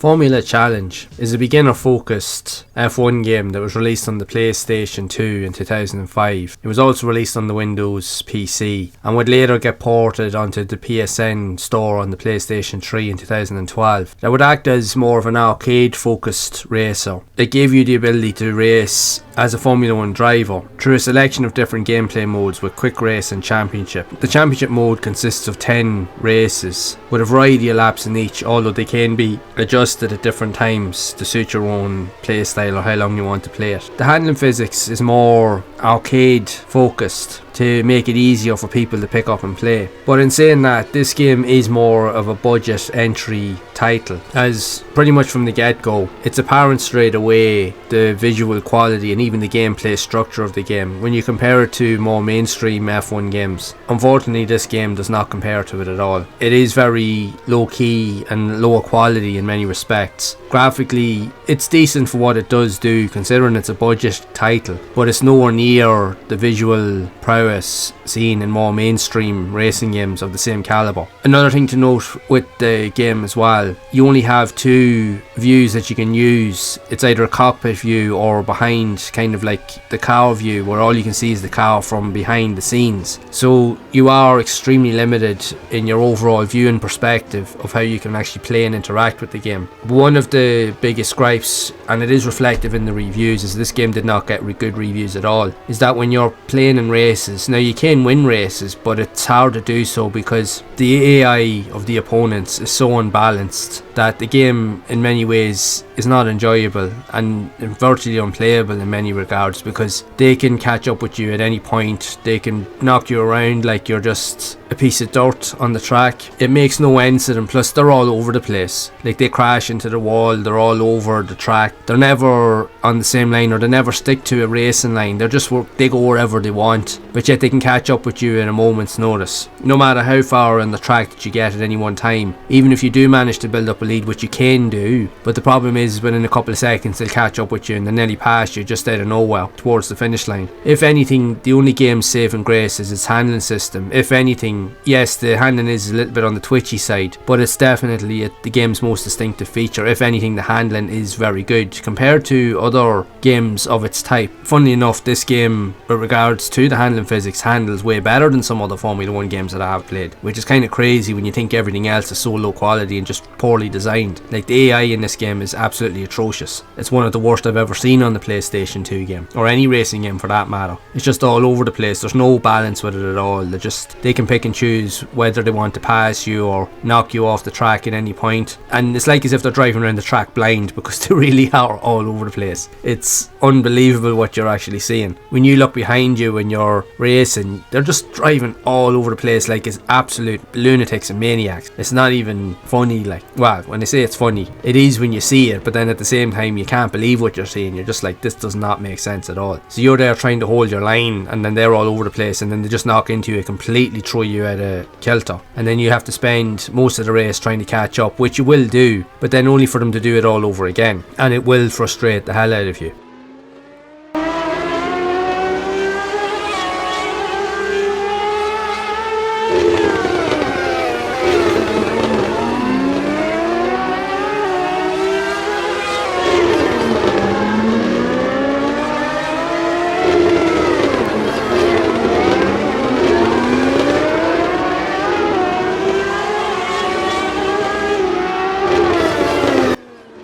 Formula Challenge is a beginner-focused F1 game that was released on the PlayStation 2 in 2005. It was also released on the Windows PC and would later get ported onto the PSN store on the PlayStation 3 in 2012. That would act as more of an arcade-focused racer. It gave you the ability to race as a Formula 1 driver through a selection of different gameplay modes with quick race and championship. The championship mode consists of 10 races with a variety of laps in each, although they can be adjusted at different times to suit your own playstyle or how long you want to play it. The handling physics is more arcade focused to make it easier for people to pick up and play. But in saying that, this game is more of a budget entry title, as pretty much from the get-go it's apparent straight away the visual quality and even the gameplay structure of the game when you compare it to more mainstream F1 games. Unfortunately, this game does not compare to it at all. It is very low-key and lower quality in many respects. Graphically, it's decent for what it does do considering it's a budget title, but it's nowhere near the visual prowess seen in more mainstream racing games of the same caliber. Another thing to note with the game as well, you only have two views that you can use. It's either a cockpit view or behind, kind of like the car view, where all you can see is the car from behind the scenes. So you are extremely limited in your overall viewing perspective of how you can actually play and interact with the game. One of the biggest gripes, and it is reflective in the reviews, is this game did not get good reviews at all, is that when you're playing in races, now you can win races, but it's hard to do so because the AI of the opponents is so unbalanced that the game in many ways is not enjoyable and virtually unplayable in many regards, because they can catch up with you at any point. They can knock you around like you're just a piece of dirt on the track. It makes no end to them. Plus they're all over the place, like they crash into the wall, they're all over the track, they're never on the same line, or they never stick to a racing line. They go wherever they want, but yet they can catch up with you in a moment's notice, no matter how far on the track that you get at any one time, even if you do manage to build up a lead, which you can do. But the problem is within a couple of seconds they'll catch up with you and they'll nearly pass you just out of nowhere towards the finish line. If anything, the only game's saving grace is its handling system. If anything, yes, the handling is a little bit on the twitchy side, but it's definitely the game's most distinctive feature. If anything, the handling is very good compared to other games of its type. Funnily enough, this game, with regards to the handling physics, handles way better than some other Formula 1 games that I have played, which is kind of crazy when you think everything else is so low quality and just poorly designed. Like, the AI in this game is absolutely atrocious. It's one of the worst I've ever seen on the PlayStation 2 game, or any racing game for that matter. It's just all over the place. There's no balance with it at all. They can pick and choose whether they want to pass you or knock you off the track at any point, and it's like as if they're driving around the track blind, because they really are all over the place. It's unbelievable what you're actually seeing. When you look behind you when you're racing, they're just driving all over the place like it's absolute lunatics and maniacs. It's not even funny. Like, well, when I say it's funny, it is when you see it, but then at the same time you can't believe what you're seeing. You're just like, this does not make sense at all. So you're there trying to hold your line, and then they're all over the place, and then they just knock into you, completely throw you out of kilter, and then you have to spend most of the race trying to catch up, which you will do, but then only for them to do it all over again, and it will frustrate the hell out of you.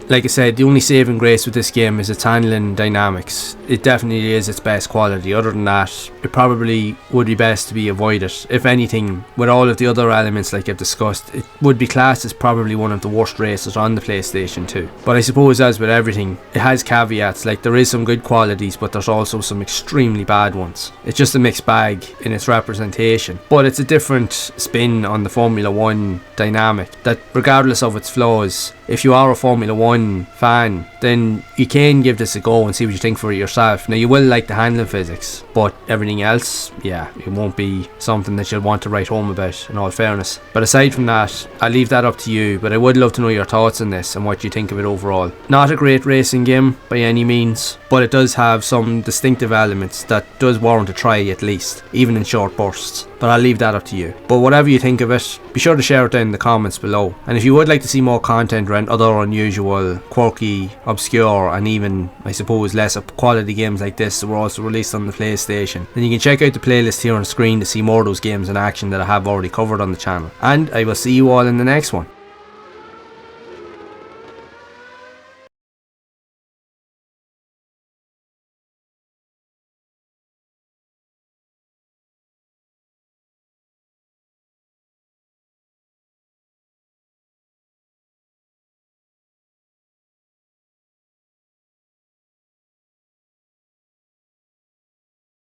Like I said, the only saving grace with this game is its handling dynamics. It definitely is its best quality. Other than that, it probably would be best to be avoided. If anything, with all of the other elements like I've discussed, it would be classed as probably one of the worst races on the PlayStation 2. But I suppose, as with everything, it has caveats. Like, there is some good qualities, but there's also some extremely bad ones. It's just a mixed bag in its representation. But it's a different spin on the Formula 1 dynamic, that regardless of its flaws, if you are a Formula 1 fan, then you can give this a go and see what you think for it yourself. Now, you will like the handling physics, but everything else, yeah, it won't be something that you'll want to write home about, in all fairness. But aside from that, I'll leave that up to you, but I would love to know your thoughts on this and what you think of it overall. Not a great racing game by any means, but it does have some distinctive elements that does warrant a try, at least, even in short bursts. but I'll leave that up to you. But whatever you think of it, be sure to share it down in the comments below. And if you would like to see more content around other unusual, quirky, obscure, and even, I suppose, less quality games like this that were also released on the PlayStation, then you can check out the playlist here on screen to see more of those games in action that I have already covered on the channel. And I will see you all in the next one.